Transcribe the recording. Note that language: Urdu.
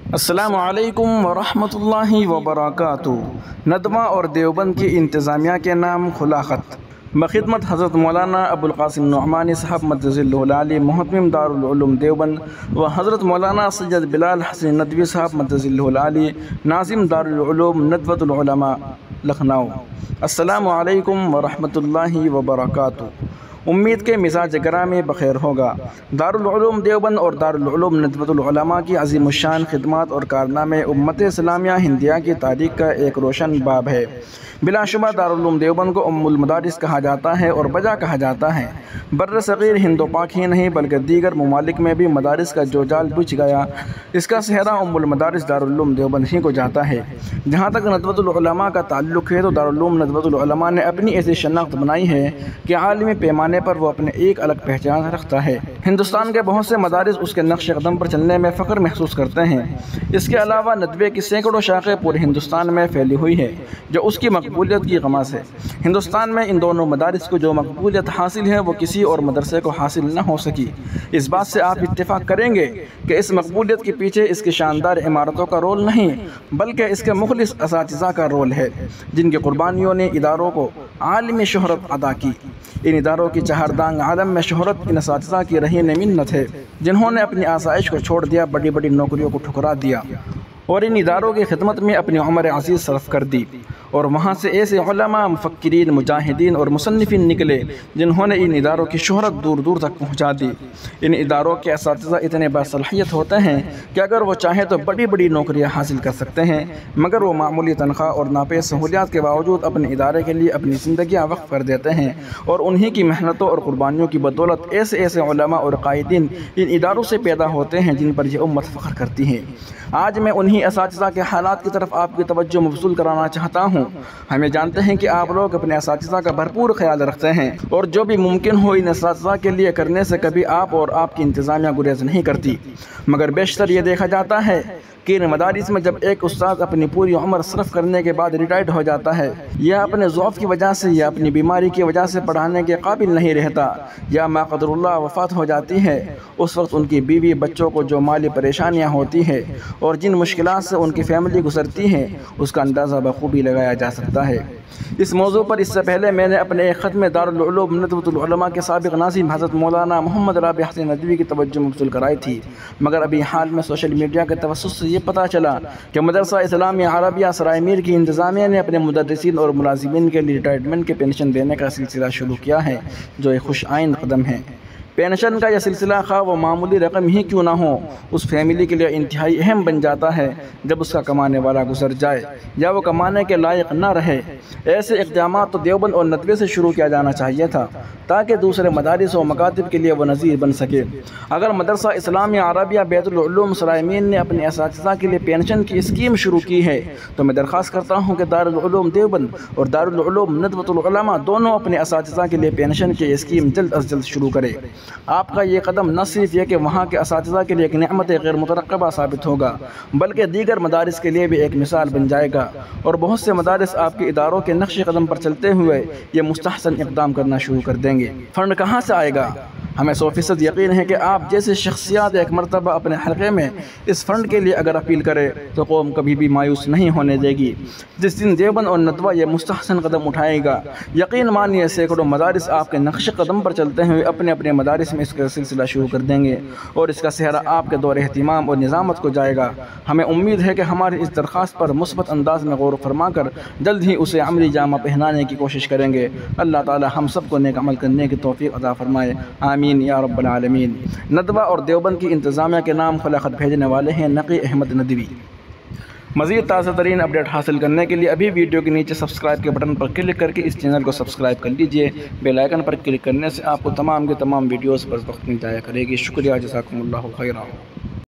السلام علیکم ورحمۃ اللہ وبرکاتہ۔ ندوہ اور دیوبند کی انتظامیہ کے نام کھلا خط بخدمت حضرت مولانا ابو القاسم نعمانی صاحب مجدد اللہ العالی محتمم دارالعلوم دیوبند و حضرت مولانا سید بلال حسن ندوی صاحب مجدد اللہ العالی ناظم دارالعلوم ندوۃ العلماء لکھنؤ۔ السلام علیکم ورحمۃ اللہ وبرکاتہ۔ امید کے مزاج گرامی بخیر ہوگا۔ دارالعلوم دیوبند اور دارالعلوم ندوۃ العلماء کی عظیم الشان خدمات اور کارنامے امت اسلامیہ ہندیہ کی تاریخ کا ایک روشن باب ہے۔ بلا شبہ دارالعلوم دیوبند کو ام المدارس کہا جاتا ہے اور بجا کہا جاتا ہے۔ بر صغیر ہند و پاک ہی نہیں بلکہ دیگر ممالک میں بھی مدارس کا جو جال بچھ گیا، اس کا صحرا ام المدارس دارالعلوم دیوبند ہی کو جاتا ہے۔ جہاں تک ندوۃ العلماء کا تعلق ہے تو دارالعلوم ندوۃ العلماء نے اپنی ایسی شناخت بنائی ہے کہ عالمی پیمانے پر وہ اپنے ایک الگ پہچان رکھتا ہے۔ ہندوستان کے بہت سے مدارس اس کے نقش قدم پر چلنے میں فخر محسوس کرتے ہیں۔ اس کے علاوہ ندوے کی سینکڑوں شاخیں پورے ہندوستان میں پھیلی ہوئی ہیں جو اس کی مقبولیت کی غماز ہے۔ ہندوستان میں ان دونوں مدارس کو جو مقبولیت حاصل ہے وہ کسی اور مدرسے کو حاصل نہ ہو سکی۔ اس بات سے آپ اتفاق کریں گے کہ اس مقبولیت کے پیچھے اس کی شاندار عمارتوں کا رول نہیں بلکہ اس کے مخلص اساتذہ کا رول ہے، جن کی قربانیوں نے اداروں کو عالمی شہرت عطا کی۔ ان اداروں کی چہاردانگ عالم میں شہرت ان اساتذہ کی رہین منت ہے جنہوں نے اپنی آسائش کو چھوڑ دیا، بڑی بڑی نوکریوں کو ٹھکرا دیا اور ان اداروں کی خدمت میں اپنی عمر عزیز صرف کر دی، اور وہاں سے ایسے علماء، مفکرین، مجاہدین اور مصنفین نکلے جنہوں نے ان اداروں کی شہرت دور دور تک پہنچا دی۔ ان اداروں کے اساتذہ اتنے باصلاحیت ہوتے ہیں کہ اگر وہ چاہیں تو بڑی بڑی نوکریاں حاصل کر سکتے ہیں، مگر وہ معمولی تنخواہ اور ناپید سہولیات کے باوجود اپنے ادارے کے لیے اپنی زندگیاں وقف کر دیتے ہیں، اور انہی کی محنتوں اور قربانیوں کی بدولت ایسے ایسے علماء اور قائدین ان اداروں سے پیدا ہوتے ہیں جن پر یہ امت فخر کرتی ہے۔ آج میں انہی اساتذہ کے حالات کی طرف آپ کی توجہ مبذول کرانا چاہتا ہوں۔ ہمیں جانتے ہیں کہ آپ لوگ اپنے اساتذہ کا بھرپور خیال رکھتے ہیں اور جو بھی ممکن ہو ان اساتذہ کے لیے کرنے سے کبھی آپ اور آپ کی انتظامیہ گریز نہیں کرتی، مگر بیشتر یہ دیکھا جاتا ہے کہ ان مدارس میں جب ایک استاد اپنی پوری عمر صرف کرنے کے بعد ریٹائرڈ ہو جاتا ہے، یا اپنے ضعف کی وجہ سے یا اپنی بیماری کی وجہ سے پڑھانے کے قابل نہیں رہتا، یا ما قدر اللہ وفات ہو جاتی ہے، اس وقت ان کی بیوی بچوں کو جو مالی پریشانیاں ہوتی ہیں اور جن مشکلات سے ان کی فیملی گزرتی ہیں، اس کا اندازہ بخوبی لگایا جا سکتا ہے۔ اس موضوع پر اس سے پہلے میں نے اپنے ایک خط میں دارالعلوم ندوۃ العلماء کے سابق ناظم حضرت مولانا محمد رابع حسن ندوی کی توجہ مبذول کرائی تھی، مگر ابھی حال میں سوشل میڈیا کے توسط سے یہ پتہ چلا کہ مدرسہ اسلامیہ عربیہ سرائے میر کی انتظامیہ نے اپنے مدرسین اور ملازمین کے لیے ریٹائرمنٹ کے پینشن دینے کا سلسلہ شروع کیا ہے، جو ایک خوش آئند قدم ہے۔ پینشن کا یہ سلسلہ خواہ وہ معمولی رقم ہی کیوں نہ ہو، اس فیملی کے لیے انتہائی اہم بن جاتا ہے جب اس کا کمانے والا گزر جائے یا وہ کمانے کے لائق نہ رہے۔ ایسے اقدامات تو دیوبند اور ندوے سے شروع کیا جانا چاہیے تھا تاکہ دوسرے مدارس و مکاتب کے لیے وہ نظیر بن سکے۔ اگر مدرسہ اسلامیہ عربیہ بیت العلوم سرائے میر نے اپنے اساتذہ کے لیے پینشن کی اسکیم شروع کی ہے تو میں درخواست کرتا ہوں کہ دارالعلوم دیوبند اور دارالعلوم ندوۃ العلماء دونوں اپنے اساتذہ کے لیے پینشن کی اسکیم جلد از جلد شروع کرے۔ آپ کا یہ قدم نہ صرف یہ کہ وہاں کے اساتذہ کے لیے ایک نعمت غیر مترقبہ ثابت ہوگا بلکہ دیگر مدارس کے لیے بھی ایک مثال بن جائے گا، اور بہت سے مدارس آپ کے اداروں کے نقش قدم پر چلتے ہوئے یہ مستحسن اقدام کرنا شروع کر دیں گے۔ فنڈ کہاں سے آئے گا؟ ہمیں 100% یقین ہے کہ آپ جیسے شخصیات ایک مرتبہ اپنے حلقے میں اس فنڈ کے لیے اگر اپیل کرے تو قوم کبھی بھی مایوس نہیں ہونے دے گی۔ جس دن دیوبند اور ندوہ یہ مستحسن قدم اٹھائے گا، یقین مانیے سینکڑوں مدارس آپ کے نقش قدم پر چلتے ہوئے اپنے اپنے مدارس میں اس کا سلسلہ شروع کر دیں گے اور اس کا صحرا آپ کے دور اہتمام اور نظامت کو جائے گا۔ ہمیں امید ہے کہ ہماری اس درخواست پر مثبت انداز میں غور فرما کر جلد ہی اسے عملی جامہ پہنانے کی کوشش کریں گے۔ اللہ تعالی ہم سب کو نیک عمل کرنے کی توفیق عطا فرمائے، آمین یا رب العالمین۔ ندوہ اور دیوبند کی انتظامیہ کے نام کھلا خط بھیجنے والے ہیں نقی احمد ندوی۔ مزید تازہ ترین اپڈیٹ حاصل کرنے کے لیے ابھی ویڈیو کے نیچے سبسکرائب کے بٹن پر کلک کر کے اس چینل کو سبسکرائب کر لیجئے۔ بیل آئیکن پر کلک کرنے سے آپ کو تمام کے تمام ویڈیوز پر وقت مل جایا کرے گی۔ شکریہ، جزاکم اللہ خیرہ۔